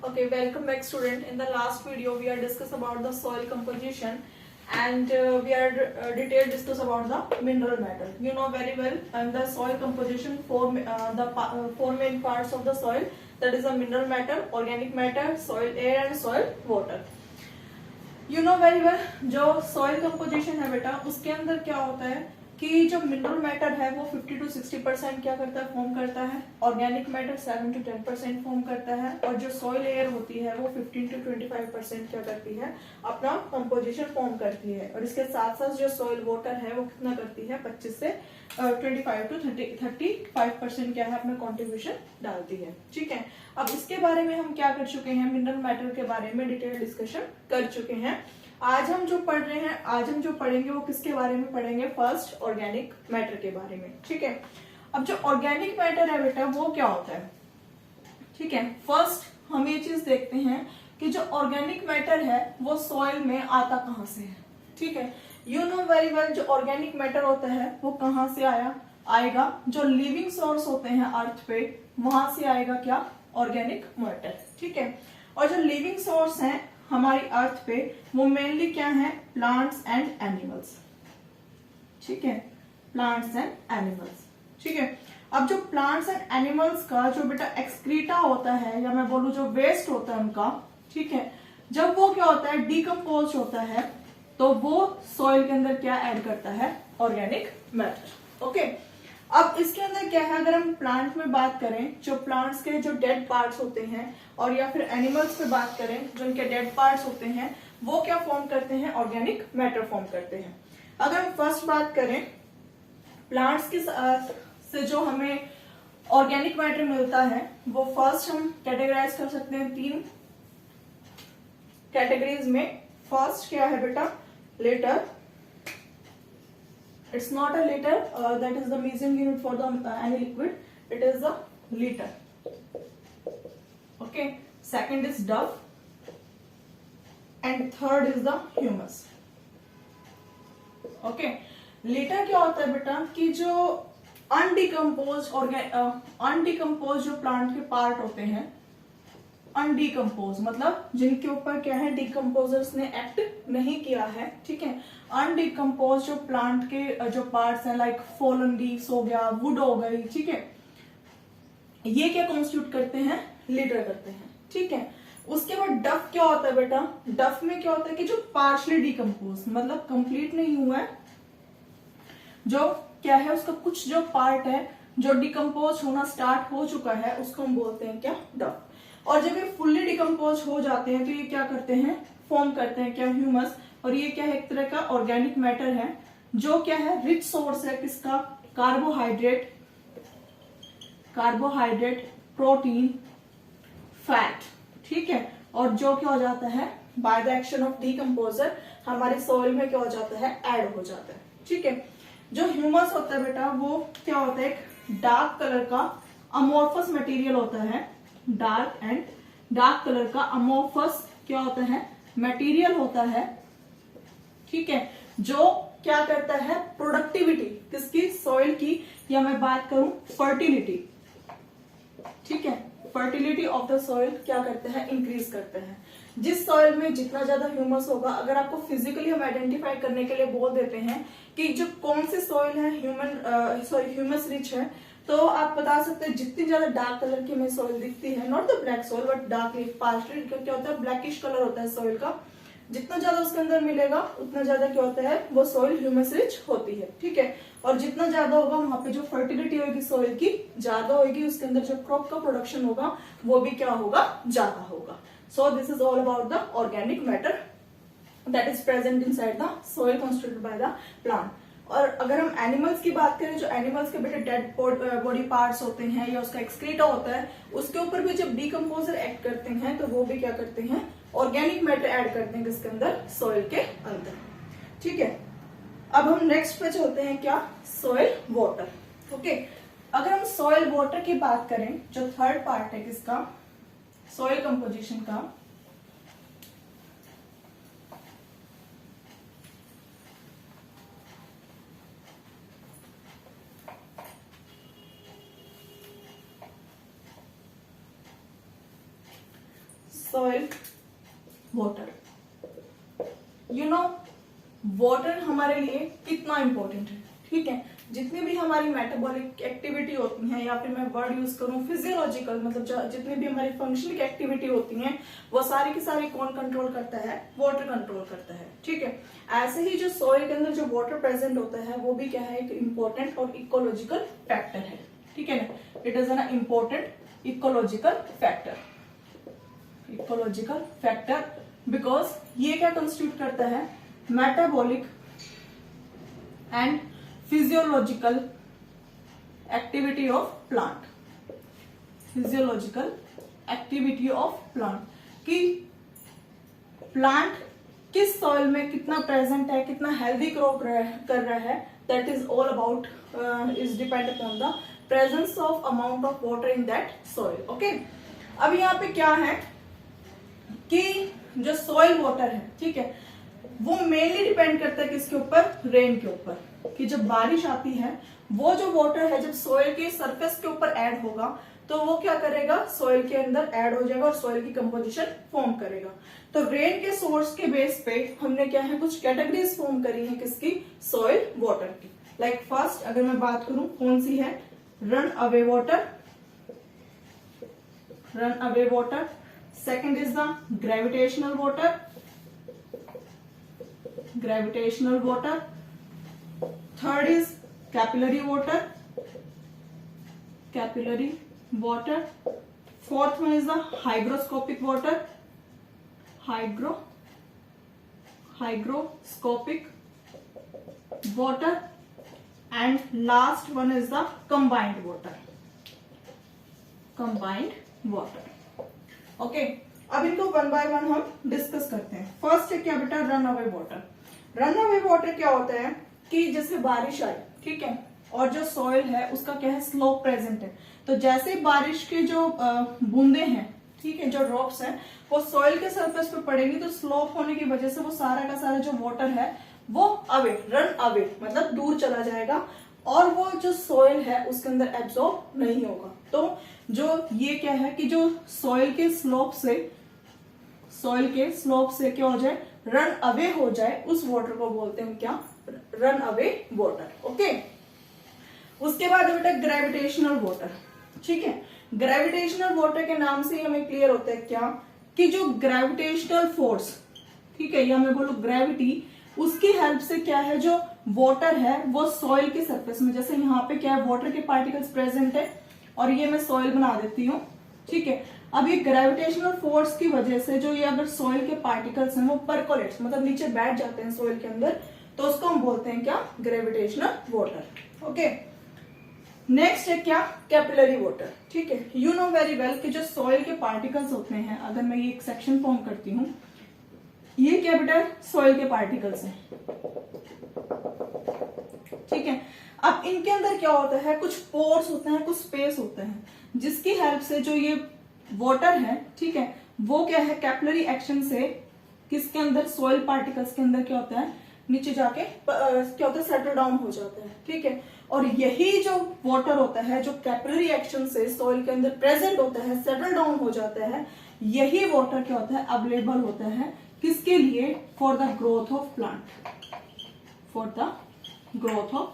Okay, welcome back student. In the last video we are discuss about the soil composition and we are detailed discuss about the mineral matter. You know very well the soil composition four main parts of the soil, that is the mineral matter, organic matter, soil air and soil water. You know very well जो soil composition है बेटा उसके अंदर क्या होता है कि जो मिनरल मैटर है वो 50 to 60% क्या करता है, फॉर्म करता है. ऑर्गेनिक मैटर 7 to 10% फॉर्म करता है और जो सॉइल एयर होती है वो 15 to 25% क्या करती है, अपना कंपोजिशन फॉर्म करती है. और इसके साथ साथ जो सॉइल वाटर है वो कितना करती है, 25 से 25 to 35% क्या है, अपना कॉन्ट्रीब्यूशन डालती है. ठीक है, अब इसके बारे में हम क्या कर चुके हैं, मिनरल मैटर के बारे में डिटेल डिस्कशन कर चुके हैं. आज हम जो पढ़ रहे हैं, आज हम जो पढ़ेंगे वो किसके बारे में पढ़ेंगे, फर्स्ट ऑर्गेनिक मैटर के बारे में. ठीक है, अब जो ऑर्गेनिक मैटर है बेटा वो क्या होता है. ठीक है, फर्स्ट हम ये चीज देखते हैं कि जो ऑर्गेनिक मैटर है वो सॉइल में आता कहां से है. ठीक है, यू नो वेरी वेल जो ऑर्गेनिक मैटर होता है वो कहां से आएगा, जो लिविंग सोर्स होते हैं अर्थ पे वहां से आएगा क्या, ऑर्गेनिक मैटर. ठीक है, और जो लिविंग सोर्स है हमारी अर्थ पे वो मेनली क्या है, प्लांट्स एंड एनिमल्स. ठीक है, प्लांट्स एंड एनिमल्स. ठीक है, अब जो प्लांट्स एंड एनिमल्स का जो बेटा एक्सक्रीटा होता है या मैं बोलूं जो वेस्ट होता है उनका, ठीक है, जब वो क्या होता है, डिकम्पोज होता है तो वो सॉइल के अंदर क्या ऐड करता है, ऑर्गेनिक मैटर. ओके, अब इसके अंदर क्या है, अगर हम प्लांट में बात करें, जो प्लांट्स के जो डेड पार्ट्स होते हैं और या फिर एनिमल्स पे बात करें जो उनके डेड पार्ट्स होते हैं वो क्या फॉर्म करते हैं, ऑर्गेनिक मैटर फॉर्म करते हैं. अगर हम फर्स्ट बात करें प्लांट्स के से जो हमें ऑर्गेनिक मैटर मिलता है वो फर्स्ट हम कैटेगराइज कर सकते हैं 3 कैटेगरीज में. फर्स्ट क्या है बेटा, letter. It's not a liter, that is the measuring unit for the any liquid. It is the liter. Okay. Second is duff, and third is the humus. Okay. Liter क्या होता है बेटा कि जो अनडिकम्पोज जो प्लांट के part होते हैं, अनडिकम्पोज मतलब जिनके ऊपर क्या है, डिकम्पोजर्स ने एक्ट नहीं किया है. ठीक है, अनडिकम्पोज जो प्लांट के जो पार्ट्स हैं लाइक फॉलन लीव्स हो गया, वुड हो गई. ठीक है, ये क्या कॉन्स्टिट्यूट करते हैं, लिटर करते हैं. ठीक है, उसके बाद डफ क्या होता है बेटा, डफ में क्या होता है कि जो पार्शली डिकम्पोज मतलब कंप्लीट नहीं हुआ है, जो क्या है उसका कुछ जो पार्ट है जो डिकम्पोज होना स्टार्ट हो चुका है उसको हम बोलते हैं क्या, डफ. और जब ये फुल्ली डिकम्पोज हो जाते हैं तो ये क्या करते हैं, फॉर्म करते हैं क्या, ह्यूमस. और ये क्या है, एक तरह का ऑर्गेनिक मैटर है जो क्या है, रिच सोर्स है किसका, कार्बोहाइड्रेट, प्रोटीन, फैट. ठीक है, और जो क्या हो जाता है, by the action of decomposer हमारे सॉइल में क्या हो जाता है, ऐड हो जाता है. ठीक है, जो ह्यूमस होता है बेटा वो क्या होता है, एक डार्क कलर का अमोर्फस मटेरियल होता है. डार्क कलर का अमोर्फस क्या होता है, मटेरियल होता है. ठीक है, जो क्या करता है, प्रोडक्टिविटी किसकी, सॉइल की, या मैं बात करूं फर्टिलिटी. ठीक है, फर्टिलिटी ऑफ द सॉइल क्या करते हैं, इंक्रीज करते हैं. जिस सॉइल में जितना ज्यादा ह्यूमस होगा, अगर आपको फिजिकली हम आइडेंटिफाई करने के लिए बोल देते हैं कि जो कौन सी सॉइल है ह्यूमस रिच है, तो आप बता सकते हैं जितनी ज्यादा डार्क कलर की हमें सॉइल दिखती है, not the black soil but dark partially क्या होता है, ब्लैकिश कलर होता है सॉइल का, जितना ज्यादा उसके अंदर मिलेगा उतना ज्यादा क्या होता है, वो सॉइल ह्यूमस रिच होती है. ठीक है, और जितना ज्यादा होगा वहां पे जो फर्टिलिटी होगी सॉइल की ज्यादा होगी, उसके अंदर जो क्रॉप का प्रोडक्शन होगा वो भी क्या होगा, ज्यादा होगा. So this is all about the organic matter that is present inside the soil constituted by the plant. और अगर हम एनिमल्स की बात करें, जो एनिमल्स के बेटे डेड बॉडी पार्ट्स होते हैं या उसका एक्सक्रीटा होता है, उसके ऊपर भी जब डिकम्पोजर एक्ट करते हैं तो वो भी क्या करते हैं, ऑर्गेनिक मैटर ऐड करते हैं किसके अंदर, सॉइल के अंदर. ठीक है, अब हम नेक्स्ट पे चलते हैं क्या, सॉइल वाटर. ओके, अगर हम सॉइल वाटर की बात करें, जो थर्ड पार्ट है किसका, सॉइल कंपोजिशन का, soil water. You know water हमारे लिए कितना इंपॉर्टेंट है, ठीक है। जितनी भी हमारी मेटाबॉलिक एक्टिविटी होती है, या फिर मैं वर्ड यूज करूं फिजियोलॉजिकल, मतलब जितनी भी हमारी फंक्शनल एक्टिविटी होती हैं, वो सारी की सारी कौन कंट्रोल करता है? वाटर कंट्रोल करता है, ठीक है। ऐसे ही जो सॉइल के अंदर जो वाटर प्रेजेंट होता है वो भी क्या है? एक इम्पोर्टेंट और इकोलॉजिकल फैक्टर है, ठीक है ना। It is an important ecological factor, ecological factor, because ये क्या कंस्टिट्यूट करता है? Metabolic and physiological activity of plant, physiological activity of plant, कि प्लांट किस सॉइल में कितना प्रेजेंट है, कितना हेल्दी ग्रो कर रहा है, that is all about is depend upon the presence of amount of water in that soil. Okay, अब यहाँ पे क्या है कि जो सॉइल वाटर है, ठीक है, वो मेनली डिपेंड करता है किसके ऊपर? रेन के ऊपर। कि जब बारिश आती है वो जो वाटर है जब सॉइल के सरफेस के ऊपर ऐड होगा तो वो क्या करेगा? सॉइल के अंदर ऐड हो जाएगा और सॉइल की कंपोजिशन फॉर्म करेगा। तो रेन के सोर्स के बेस पे हमने क्या है? कुछ कैटेगरीज फॉर्म करी है किसकी? सॉइल वाटर की। लाइक फर्स्ट अगर मैं बात करूं कौन सी है? Run away water, run away water. Second is the gravitational water, gravitational water. Third is capillary water, capillary water. Fourth one is the hygroscopic water, hygroscopic water. And last one is the combined water, combined water. Okay, अब इनको one by one हम discuss करते हैं। First है क्या बेटा? Run away water. Run away water क्या होता है कि जैसे बारिश आई, ठीक है, और जो सॉइल है उसका क्या है? स्लोप प्रेजेंट है। तो जैसे बारिश की जो बूंदे हैं, ठीक है, जो ड्रॉप्स हैं, वो सॉइल के सरफेस पे पड़ेंगी तो स्लोप होने की वजह से वो सारा का सारा जो वाटर है वो अवे, रन अवे मतलब दूर चला जाएगा और वो जो सॉइल है उसके अंदर एब्जॉर्ब नहीं होगा। तो जो ये क्या है कि जो सॉइल के स्लोप से क्या हो जाए? रन अवे हो जाए, उस वाटर को बोलते हैं क्या? Run away water. ओके, उसके बाद बेटा ग्रेविटेशनल वाटर, ठीक है। ग्रेविटेशनल वाटर के नाम से हमें क्लियर होता है क्या कि जो ग्रेविटेशनल फोर्स, ठीक है, या मैं बोलूं ग्रेविटी, उसकी हेल्प से क्या है? जो वाटर है वो सॉइल के सरफेस में, जैसे यहाँ पे क्या है? वाटर के पार्टिकल्स प्रेजेंट है और ये मैं सॉइल बना देती हूँ, ठीक है। अब ये ग्रेविटेशनल फोर्स की वजह से जो ये अगर सॉइल के पार्टिकल्स हैं वो परकोलेट्स मतलब नीचे बैठ जाते हैं सॉइल के अंदर, तो उसको हम बोलते हैं क्या? Gravitational water. ओके, नेक्स्ट है क्या? कैपिलरी वाटर, ठीक है। यू नो वेरी वेल कि जो सॉइल के पार्टिकल्स होते हैं, अगर मैं ये एक सेक्शन फॉर्म करती हूँ, ये क्या बेटा? सॉइल के पार्टिकल्स हैं, ठीक है। अब इनके अंदर क्या होता है? कुछ पोर्स होते हैं, कुछ स्पेस होते हैं, जिसकी हेल्प से जो ये वाटर है, ठीक है, वो क्या है? कैपिलरी एक्शन से किसके अंदर? सॉइल पार्टिकल्स के अंदर क्या होता है? नीचे जाके क्या होता है? सेटल डाउन हो जाता है, ठीक है। और यही जो वाटर होता है जो कैपिलरी एक्शन से सॉइल के अंदर प्रेजेंट होता है, सेटल डाउन हो जाता है, यही वाटर क्या होता है? अवेलेबल होता है किसके लिए? For the growth of plant, for the growth of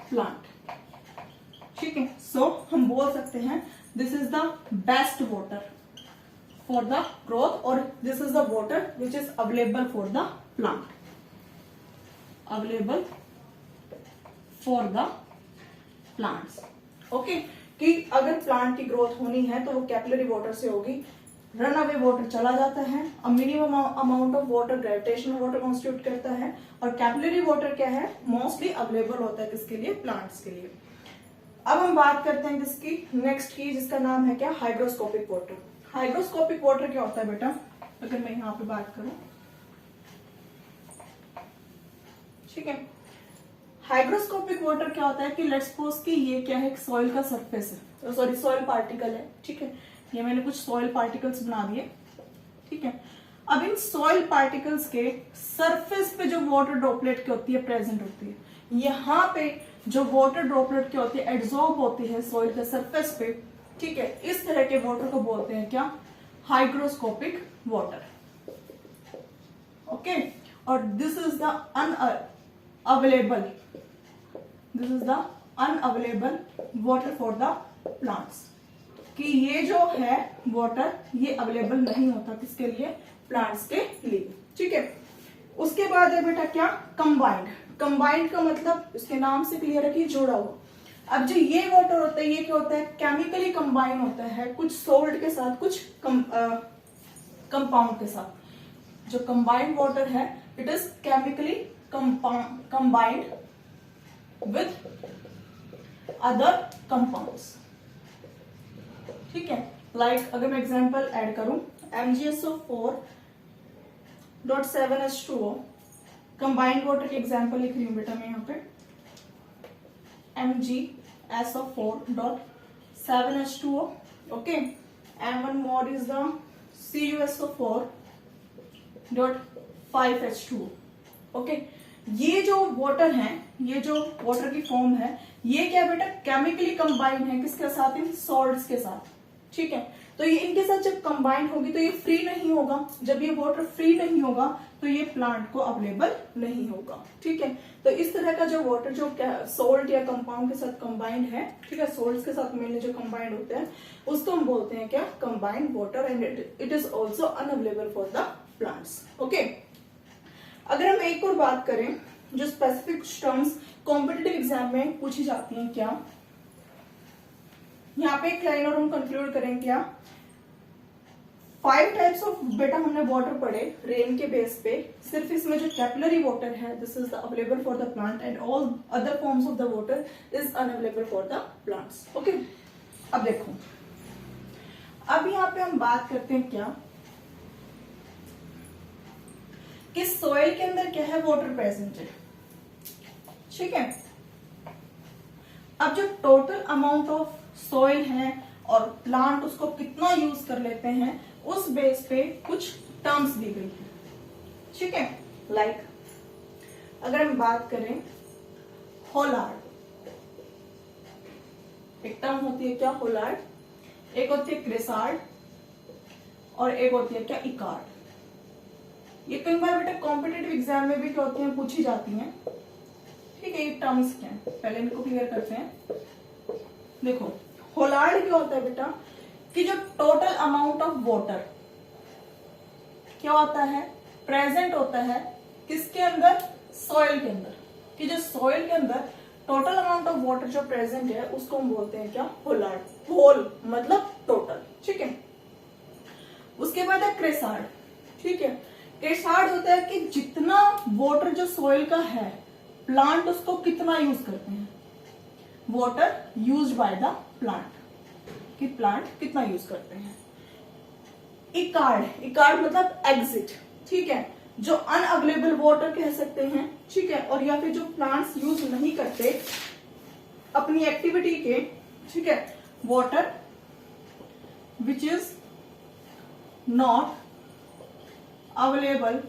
plant, ठीक है। सो हम बोल सकते हैं this is the best water for the growth और this is the water which is available for the plant, available for the plants. Okay, कि अगर plant की ग्रोथ होनी है तो वो कैपिलरी वाटर से होगी। रन अवे वाटर चला जाता है, minimum amount of water gravitational water constitute करता है, और कैपिलरी वाटर क्या है? मोस्टली अवेलेबल होता है किसके लिए? प्लांट्स के लिए। अब हम बात करते हैं किसकी? नेक्स्ट की, जिसका नाम है क्या? Hygroscopic water. हाइग्रोस्कोपिक वाटर क्या होता है बेटा? अगर मैं यहाँ पे बात करूं, ठीक है, हाइग्रोस्कोपिक वाटर क्या होता है कि लेट्स सपोज कि ये क्या है? सॉइल का सरफेस है, सॉरी सॉइल पार्टिकल है, ठीक है। ये मैंने कुछ सॉइल पार्टिकल्स बना दिए, ठीक है। अब इन सॉइल पार्टिकल्स के सरफेस पे जो वाटर ड्रॉपलेट क्या होती है? प्रेजेंट होती है। यहाँ पे जो वाटर ड्रॉपलेट क्या होती है? एड्सॉर्ब होती है सॉइल के सरफेस पे, ठीक है। इस तरह के वाटर को बोलते हैं क्या? hygroscopic water. Okay, और this is the unavailable water for the plants. कि ये जो है वाटर ये अवेलेबल नहीं होता किसके लिए, प्लांट्स के लिए. ठीक है. उसके बाद है बेटा क्या, कंबाइंड. कंबाइंड का मतलब उसके नाम से क्लियर है कि जोड़ा हुआ. अब जो ये वाटर होता है ये क्या होता है, केमिकली कंबाइन होता है कुछ सोल्ट के साथ, कुछ कंपाउंड के साथ. जो कंबाइंड वाटर है it is chemically combined with other compounds. ठीक है. लाइक अगर मैं एग्जांपल ऐड करूं, MgSO4.7H2O कंबाइंड वाटर के एग्जांपल लिख रही हूं बेटा मैं यहाँ पे. MgSO4.7H2O. okay, and one more is the CuSO4.5H2O. okay, ये जो वाटर है, ये जो वाटर की फॉर्म है, ये क्या बेटा केमिकली कंबाइन है किसके साथ, इन सॉल्ट्स के साथ. ठीक है. तो ये इनके साथ जब कंबाइन होगी तो ये फ्री नहीं होगा. जब ये वाटर फ्री नहीं होगा तो ये प्लांट को अवेलेबल नहीं होगा. ठीक है. तो इस तरह का जो वाटर जो सोल्ट या कंपाउंड के साथ कंबाइंड है, ठीक है, सोल्ट्स के साथ मेनली जो कंबाइंड होते हैं उसको हम बोलते हैं क्या, combined water, and it is also unavailable for the plants. Okay. अगर हम एक और बात करें जो स्पेसिफिक टर्म्स कॉम्पिटिटिव एग्जाम में पूछी जाती हैं, क्या यहाँ पे एक लाइन और हम कंक्लूड करें क्या, 5 टाइप्स ऑफ बेटा हमने वाटर पढ़े रेन के बेस पे. सिर्फ इसमें जो कैपिलरी वाटर है this is available for the plant and all other forms of the water is unavailable for the plants. Okay. अब देखो, अब यहाँ पे हम बात करते हैं क्या कि सॉइल के अंदर क्या है, वाटर प्रेजेंट है. ठीक है. अब जो टोटल अमाउंट ऑफ सॉइल है और प्लांट उसको कितना यूज कर लेते हैं उस बेस पे कुछ टर्म्स दी गई है. ठीक है. लाइक अगर हम बात करें होलार्ड, एक टर्म होती है क्या, होलार्ड. एक होती है क्रेसार्ड और एक होती है क्या, इकार्ड. ये कई बार बेटा कॉम्पिटिटिव एग्जाम में भी क्या होती हैं, पूछी जाती हैं. ठीक है. ये टर्म्स क्या है पहले इनको क्लियर करते हैं. देखो होलार्ड क्या होता है बेटा कि जो टोटल अमाउंट ऑफ वाटर क्या होता है, प्रेजेंट होता है किसके अंदर, सॉइल के अंदर. कि जो सॉइल के अंदर टोटल अमाउंट ऑफ वाटर जो प्रेजेंट है उसको हम बोलते हैं क्या, होलार्ड. होल मतलब टोटल. ठीक है. उसके बाद है क्रेसार्ड. ठीक है. क्रेसार्ड होता है कि जितना वाटर जो सॉइल का है प्लांट उसको कितना यूज करते हैं, water use by the plant, कि प्लांट कितना यूज करते हैं. इकार्ड, इकार्ड मतलब एग्जिट. ठीक है. जो अनअवेलेबल वाटर कह सकते हैं. ठीक है. और या फिर जो प्लांट्स यूज नहीं करते अपनी एक्टिविटी के, ठीक है, water which is not available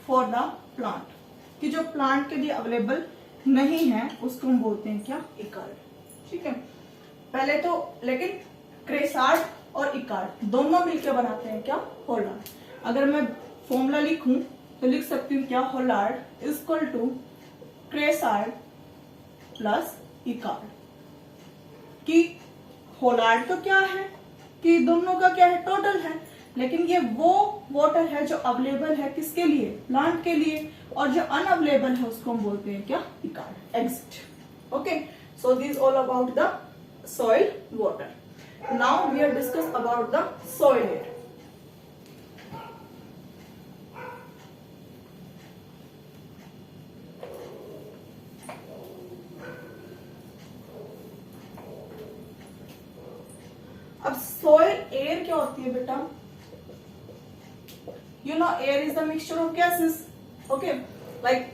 for the plant, कि जो प्लांट के लिए अवेलेबल नहीं है उसको हम बोलते हैं क्या, इकार्ड. ठीक है. पहले तो लेकिन क्रेसार्ड और इकार्ड दोनों मिलकर बनाते हैं क्या, होलार्ड. अगर मैं फॉर्मूला लिखूं तो लिख सकती हूँ क्या, होलार्ड इज इक्वल टू क्रेसार्ड प्लस इकार्ड. कि होलार्ड तो क्या है कि दोनों का क्या है, टोटल है, लेकिन ये वो वाटर है जो अवेलेबल है किसके लिए, प्लांट के लिए, और जो अनअवेलेबल है उसको हम बोलते हैं क्या, इकार्ड, exit. Okay. So this all about the soil water. Now we are discuss about the soil air. अब soil air क्या होती है बेटा, you know air is the mixture of gases. Okay. Like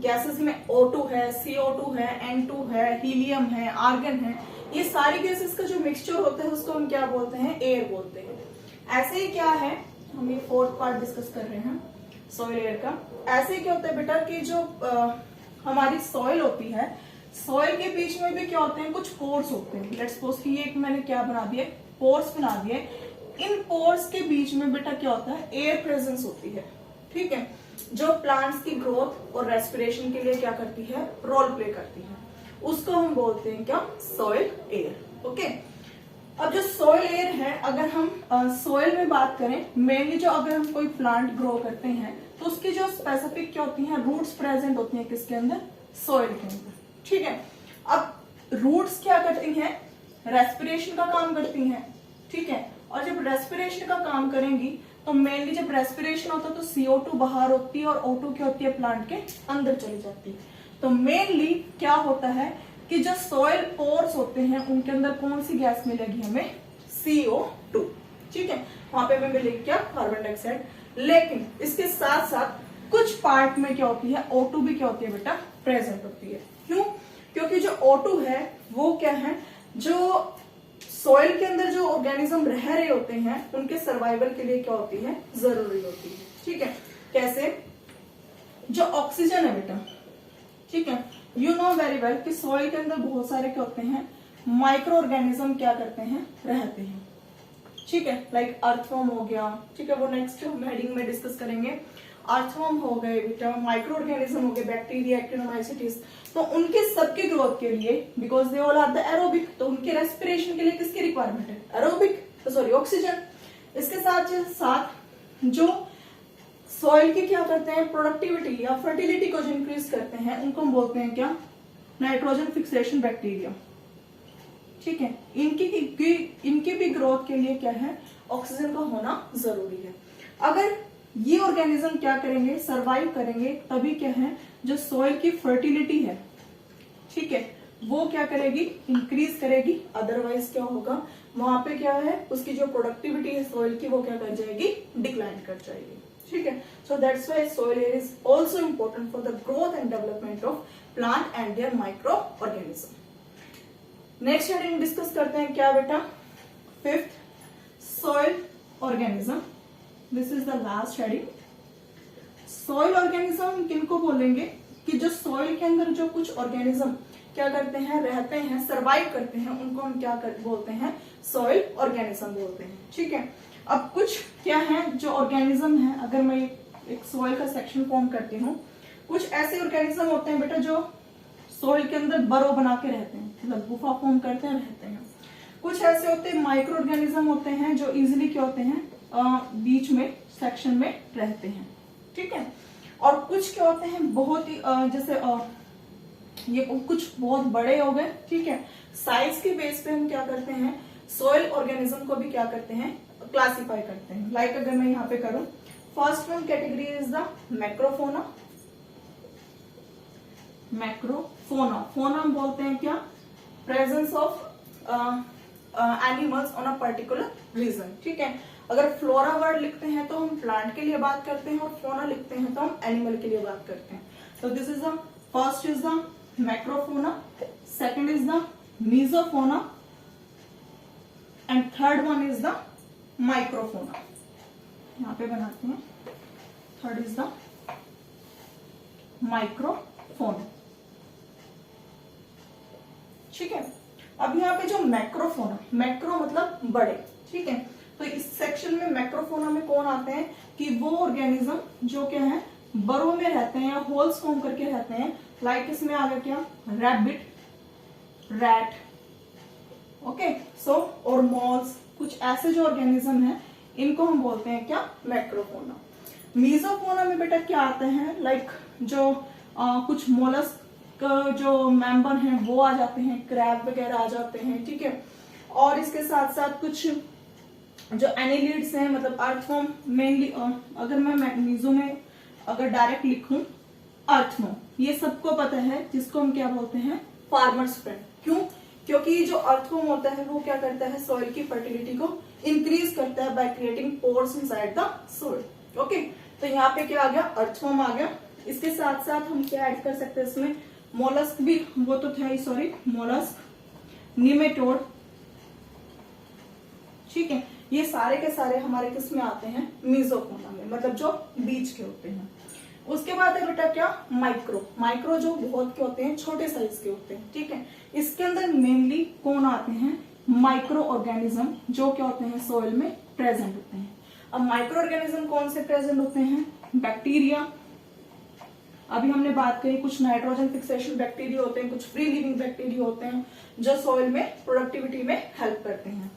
gases में O2 है, CO2 है, N2 है, helium है, आर्गन है. ये सारी गैसेस का जो मिक्सचर होता है उसको हम क्या बोलते हैं, एयर बोलते हैं. ऐसे ही क्या है, हम ये 4th पार्ट डिस्कस कर रहे हैं सॉइल एयर का. ऐसे ही क्या होता है बेटा कि जो हमारी सॉइल होती है, सॉइल के बीच में भी क्या होते हैं, कुछ पोर्स होते हैं. लेट्स सपोज कि ये एक मैंने क्या बना दिए, पोर्स बना दिए. इन पोर्स के बीच में बेटा क्या होता है, एयर प्रेजेंस होती है, ठीक है, जो प्लांट्स की ग्रोथ और रेस्पिरेशन के लिए क्या करती है, रोल प्ले करती है, उसको हम बोलते हैं क्या, सॉइल एयर। ओके, अब जो सॉइल एयर है, अगर हम सॉइल में बात करें, मेनली जो अगर हम कोई प्लांट ग्रो करते हैं तो उसकी जो स्पेसिफिक क्या होती है, रूट्स प्रेजेंट होती हैं किसके अंदर, सॉइल के अंदर, ठीक है। अब रूट्स क्या करती हैं, रेस्पिरेशन का काम करती हैं, ठीक है, और जब रेस्पिरेशन का काम करेंगी तो मेनली जब रेस्पिरेशन होता है तो CO2 बाहर होती है और O2 क्या होती है, प्लांट के अंदर चली जाती है। तो मेनली क्या होता है कि जो सॉइल पोर्स होते हैं उनके अंदर कौन सी गैस मिलेगी हमें, CO2, ठीक है, वहां पे हमें मिलेगी क्या, कार्बन डाइऑक्साइड। लेकिन इसके साथ साथ कुछ पार्ट में क्या होती है, O2 भी क्या होती है बेटा, प्रेजेंट होती है। क्यों, क्योंकि जो O2 है वो क्या है, जो सॉइल के अंदर जो ऑर्गेनिज्म रह रहे होते हैं उनके सर्वाइवल के लिए क्या होती है, जरूरी होती है, ठीक है। कैसे, जो ऑक्सीजन है बेटा, ठीक है, यू नो वेरी वेल कि सॉइल के अंदर बहुत सारे क्या होते हैं, माइक्रो ऑर्गेनिज्म क्या करते हैं, रहते हैं, ठीक है, लाइक अर्थवर्म हो गया, ठीक है, वो नेक्स्ट हम हेडिंग में डिस्कस करेंगे। अर्थवर्म हो गए बेटा, माइक्रो ऑर्गेनिज्म हो गए, बैक्टीरिया, एक्टिनोमाइसीटीज, तो उनके सबके ग्रोथ के लिए, because they all are the aerobic, तो उनके रेस्पिरेशन के लिए किसकी रिक्वायरमेंट है, एरोबिक, सॉरी ऑक्सीजन। इसके साथ साथ जो सॉइल की क्या करते हैं, प्रोडक्टिविटी या फर्टिलिटी को जो इंक्रीज करते हैं उनको हम बोलते हैं क्या, नाइट्रोजन फिक्सेशन बैक्टीरिया, ठीक है। इनकी भी ग्रोथ के लिए क्या है, ऑक्सीजन का होना जरूरी है। अगर ये ऑर्गेनिज्म क्या करेंगे, सरवाइव करेंगे, तभी क्या है, जो सॉइल की फर्टिलिटी है, ठीक है, वो क्या करेगी, इंक्रीज करेगी, अदरवाइज क्या होगा, वहां पे क्या है, उसकी जो प्रोडक्टिविटी है सॉइल की वो क्या कर जाएगी, डिक्लाइन कर जाएगी, ठीक है। So that's why soil air is also important for the growth and development of plant and their micro organism. Next heading discuss करते हैं क्या बेटा, fifth, soil organism. This is the last heading. Soil organism किनको बोलेंगे, कि जो soil के अंदर जो कुछ ऑर्गेनिज्म क्या करते हैं, रहते हैं, सरवाइव करते हैं, उनको हम क्या बोलते हैं, सॉइल ऑर्गेनिज्म बोलते हैं, ठीक है। अब कुछ क्या है जो ऑर्गेनिज्म है, अगर मैं एक सॉइल का सेक्शन फॉर्म करती हूँ, कुछ ऐसे ऑर्गेनिज्म होते हैं बेटा जो सॉइल के अंदर बरो बना के रहते हैं, मतलब गुफा फॉर्म करते हैं, रहते हैं। कुछ ऐसे होते हैं माइक्रो ऑर्गेनिज्म होते हैं जो इजिली क्या होते हैं, बीच में सेक्शन में रहते हैं, ठीक है। और कुछ क्या होते हैं, बहुत ही जैसे ये कुछ बहुत बड़े हो गए, ठीक है। साइज के बेस पे हम क्या करते हैं, सॉइल ऑर्गेनिज्म को भी क्या करते हैं, क्लासिफाई करते हैं। लाइक अगर मैं यहाँ पे करूं, first one category is the macrofauna. Macrofauna, fauna हम बोलते हैं क्या, presence of animals on a particular region, ठीक है। अगर फ्लोरा वर्ड लिखते हैं तो हम प्लांट के लिए बात करते हैं, और फोना लिखते हैं तो हम एनिमल के लिए बात करते हैं। तो this is the first is the मैक्रोफोना, second is the मीजोफोना, and third one is the microfauna. यहां पे बनाते हैं, थर्ड इज द माइक्रोफोना, ठीक है। अब यहाँ पे जो मैक्रोफोना, मैक्रो मतलब बड़े, ठीक है, तो इस सेक्शन में मैक्रोफोना में कौन आते हैं, कि वो ऑर्गेनिज्म जो क्या है, बरो में रहते हैं या होल्स फॉर्म करके रहते हैं। लाइक इसमें आ गया क्या, रैबिट, रैट, ओके, सो और मॉल्स, कुछ ऐसे जो ऑर्गेनिज्म है इनको हम बोलते हैं क्या, मैक्रोफोना। मीजोफोना में बेटा क्या आते हैं, लाइक जो कुछ मोलस्क जो मेंबर हैं वो आ जाते हैं, क्रैब वगैरह आ जाते हैं, ठीक है। और इसके साथ साथ कुछ जो एनिलिड्स हैं, मतलब अर्थवर्म मेनली, अगर मैं मीजो में अगर डायरेक्ट लिखूं अर्थवर्म, ये सबको पता है, जिसको हम क्या बोलते हैं, फार्मर्स फ्रेंड। क्यों, क्योंकि जो अर्थवर्म होता है वो क्या करता है, सॉइल की फर्टिलिटी को इंक्रीज करता है by creating pores inside the soil, okay. तो यहाँ पे क्या आ गया, अर्थवर्म आ गया। इसके साथ साथ हम क्या ऐड कर सकते हैं इसमें, मोलस्क भी, वो तो था ही, सॉरी, मोलस्क, निमेटोड, ठीक है। ये सारे के सारे हमारे किस में आते हैं, मीजोफोना में, मतलब जो बीच के होते हैं। उसके बाद है बेटा क्या, माइक्रो। माइक्रो जो बहुत के होते हैं, छोटे साइज के होते हैं, ठीक है। इसके अंदर मेनली कौन आते हैं, माइक्रो ऑर्गेनिज्म जो क्या होते हैं, सॉइल में प्रेजेंट होते हैं। अब माइक्रो ऑर्गेनिज्म कौन से प्रेजेंट होते हैं? बैक्टीरिया, अभी हमने बात करी, कुछ नाइट्रोजन फिक्सेशन बैक्टीरिया होते हैं, कुछ फ्री लिविंग बैक्टीरिया होते हैं जो सॉइल में प्रोडक्टिविटी में हेल्प करते हैं।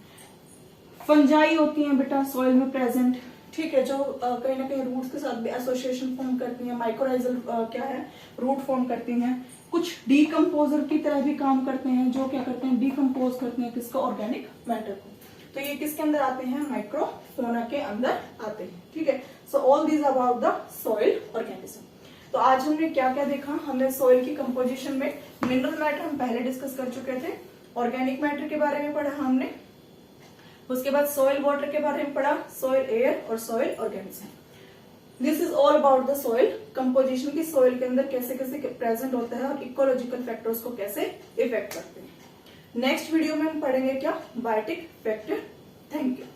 फंजाई होती हैं बेटा सॉइल में प्रेजेंट, ठीक है, जो कहीं ना कहीं रूट्स के साथ भी एसोसिएशन फॉर्म करती हैं। माइक्रोराइजल क्या है, रूट फॉर्म करती हैं। कुछ डीकम्पोजर की तरह भी काम करते हैं, जो क्या करते हैं, डीकम्पोज करते हैं किसका, ऑर्गेनिक मैटर को। तो ये किसके अंदर आते हैं, माइक्रोफोना के अंदर आते हैं, ठीक है। So all these about the soil organism. तो आज हमने क्या क्या देखा, हमने सॉइल की कंपोजिशन में मिनरल मैटर हम पहले डिस्कस कर चुके थे, ऑर्गेनिक मैटर के बारे में पढ़ा हमने, उसके बाद सॉइल वाटर के बारे में पढ़ा, सॉइल एयर और soil organism. This is all about the soil composition की सॉइल के अंदर कैसे कैसे प्रेजेंट होता है और इकोलॉजिकल फैक्टर्स को कैसे इफेक्ट करते हैं। नेक्स्ट वीडियो में हम पढ़ेंगे क्या, बायोटिक फैक्टर। Thank you.